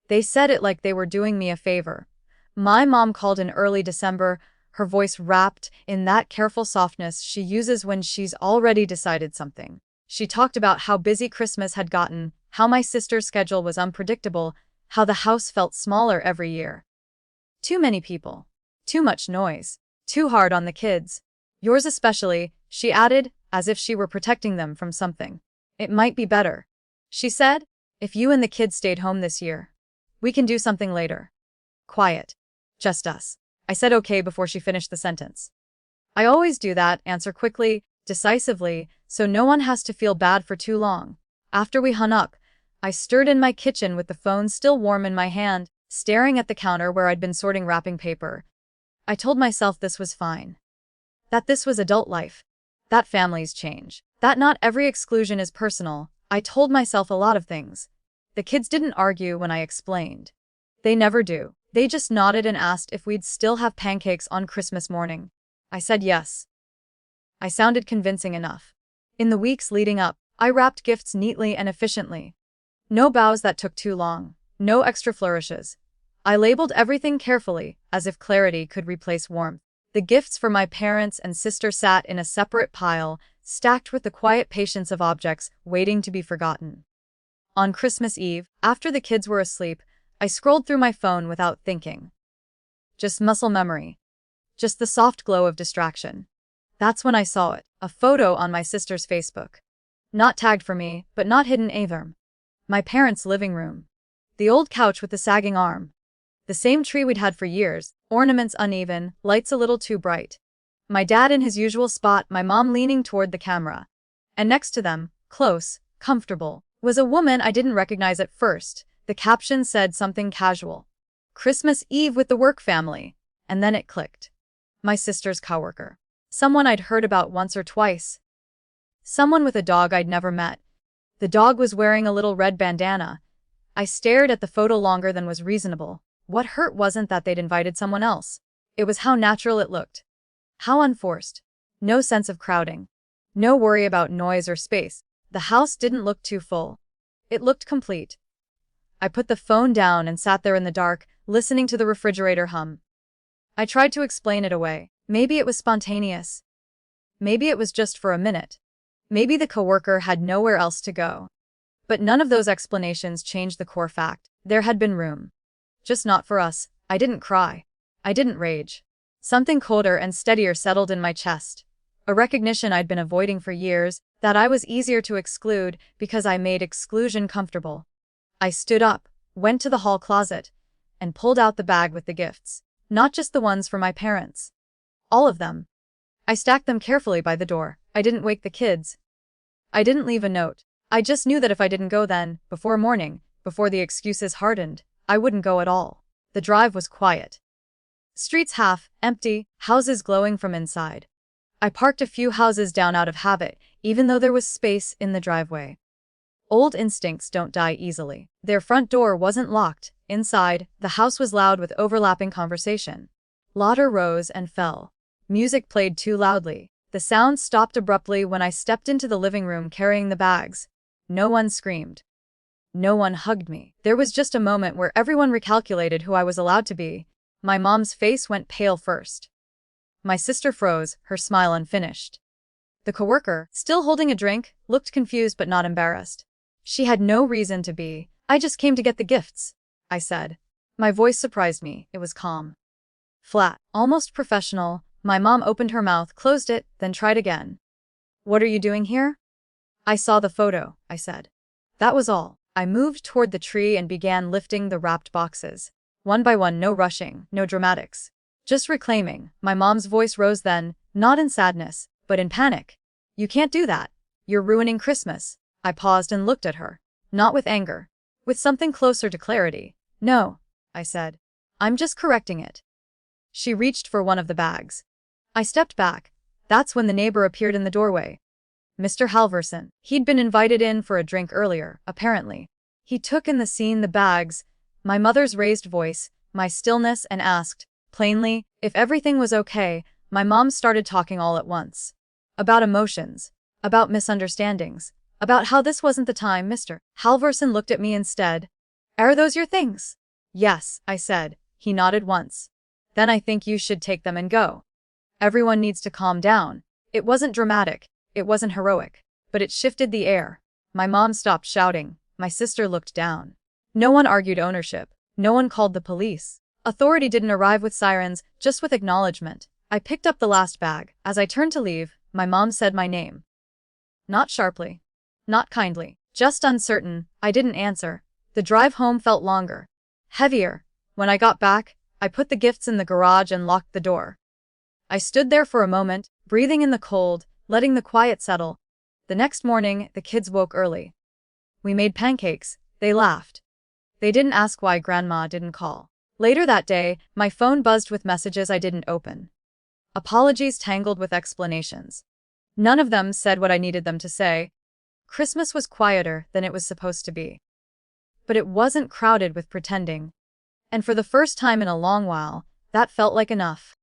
They said it like they were doing me a favor. My mom called in early December, her voice wrapped in that careful softness she uses when she's already decided something. She talked about how busy Christmas had gotten, how my sister's schedule was unpredictable, how the house felt smaller every year. Too many people. Too much noise. Too hard on the kids. Yours especially, she added, as if she were protecting them from something. It might be better, she said, if you and the kids stayed home this year. We can do something later. Quiet. Just us. I said okay before she finished the sentence. I always do that, answer quickly, decisively, so no one has to feel bad for too long. After we hung up, I stirred in my kitchen with the phone still warm in my hand, staring at the counter where I'd been sorting wrapping paper. I told myself this was fine. That this was adult life. That families change. That not every exclusion is personal. I told myself a lot of things. The kids didn't argue when I explained. They never do. They just nodded and asked if we'd still have pancakes on Christmas morning. I said yes. I sounded convincing enough. In the weeks leading up, I wrapped gifts neatly and efficiently. No bows that took too long. No extra flourishes. I labeled everything carefully, as if clarity could replace warmth. The gifts for my parents and sister sat in a separate pile, stacked with the quiet patience of objects waiting to be forgotten. On Christmas Eve, after the kids were asleep, I scrolled through my phone without thinking. Just muscle memory. Just the soft glow of distraction. That's when I saw it, a photo on my sister's Facebook. Not tagged for me, but not hidden either. My parents' living room. The old couch with the sagging arm. The same tree we'd had for years, ornaments uneven, lights a little too bright. My dad in his usual spot, my mom leaning toward the camera. And next to them, close, comfortable, was a woman I didn't recognize at first. The caption said something casual. Christmas Eve with the work family. And then it clicked. My sister's coworker. Someone I'd heard about once or twice. Someone with a dog I'd never met. The dog was wearing a little red bandana. I stared at the photo longer than was reasonable. What hurt wasn't that they'd invited someone else. It was how natural it looked. How unforced. No sense of crowding. No worry about noise or space. The house didn't look too full. It looked complete. I put the phone down and sat there in the dark, listening to the refrigerator hum. I tried to explain it away. Maybe it was spontaneous. Maybe it was just for a minute. Maybe the coworker had nowhere else to go. But none of those explanations changed the core fact. There had been room. Just not for us. I didn't cry. I didn't rage. Something colder and steadier settled in my chest. A recognition I'd been avoiding for years, that I was easier to exclude because I made exclusion comfortable. I stood up, went to the hall closet, and pulled out the bag with the gifts. Not just the ones for my parents. All of them. I stacked them carefully by the door. I didn't wake the kids. I didn't leave a note. I just knew that if I didn't go then, before morning, before the excuses hardened, I wouldn't go at all. The drive was quiet. Streets half empty, houses glowing from inside. I parked a few houses down out of habit, even though there was space in the driveway. Old instincts don't die easily. Their front door wasn't locked. Inside, the house was loud with overlapping conversation. Laughter rose and fell. Music played too loudly. The sound stopped abruptly when I stepped into the living room carrying the bags. No one screamed. No one hugged me. There was just a moment where everyone recalculated who I was allowed to be. My mom's face went pale first. My sister froze, her smile unfinished. The coworker, still holding a drink, looked confused but not embarrassed. She had no reason to be. I just came to get the gifts, I said. My voice surprised me. It was calm. Flat, almost professional. My mom opened her mouth, closed it, then tried again. What are you doing here? I saw the photo, I said. That was all. I moved toward the tree and began lifting the wrapped boxes. One by one, no rushing, no dramatics. Just reclaiming. My mom's voice rose then, not in sadness, but in panic. You can't do that. You're ruining Christmas. I paused and looked at her. Not with anger. With something closer to clarity. No, I said. I'm just correcting it. She reached for one of the bags. I stepped back. That's when the neighbor appeared in the doorway. Mr. Halverson. He'd been invited in for a drink earlier, apparently. He took in the scene, the bags, my mother's raised voice, my stillness, and asked, plainly, if everything was okay. My mom started talking all at once. About emotions. About misunderstandings. About how this wasn't the time. Mr. Halverson looked at me instead. Are those your things? Yes, I said. He nodded once. Then I think you should take them and go. Everyone needs to calm down. It wasn't dramatic. It wasn't heroic. But it shifted the air. My mom stopped shouting. My sister looked down. No one argued ownership. No one called the police. Authority didn't arrive with sirens, just with acknowledgement. I picked up the last bag. As I turned to leave, my mom said my name. Not sharply. Not kindly. Just uncertain. I didn't answer. The drive home felt longer. Heavier. When I got back, I put the gifts in the garage and locked the door. I stood there for a moment, breathing in the cold, letting the quiet settle. The next morning, the kids woke early. We made pancakes. They laughed. They didn't ask why Grandma didn't call. Later that day, my phone buzzed with messages I didn't open. Apologies tangled with explanations. None of them said what I needed them to say. Christmas was quieter than it was supposed to be. But it wasn't crowded with pretending. And for the first time in a long while, that felt like enough.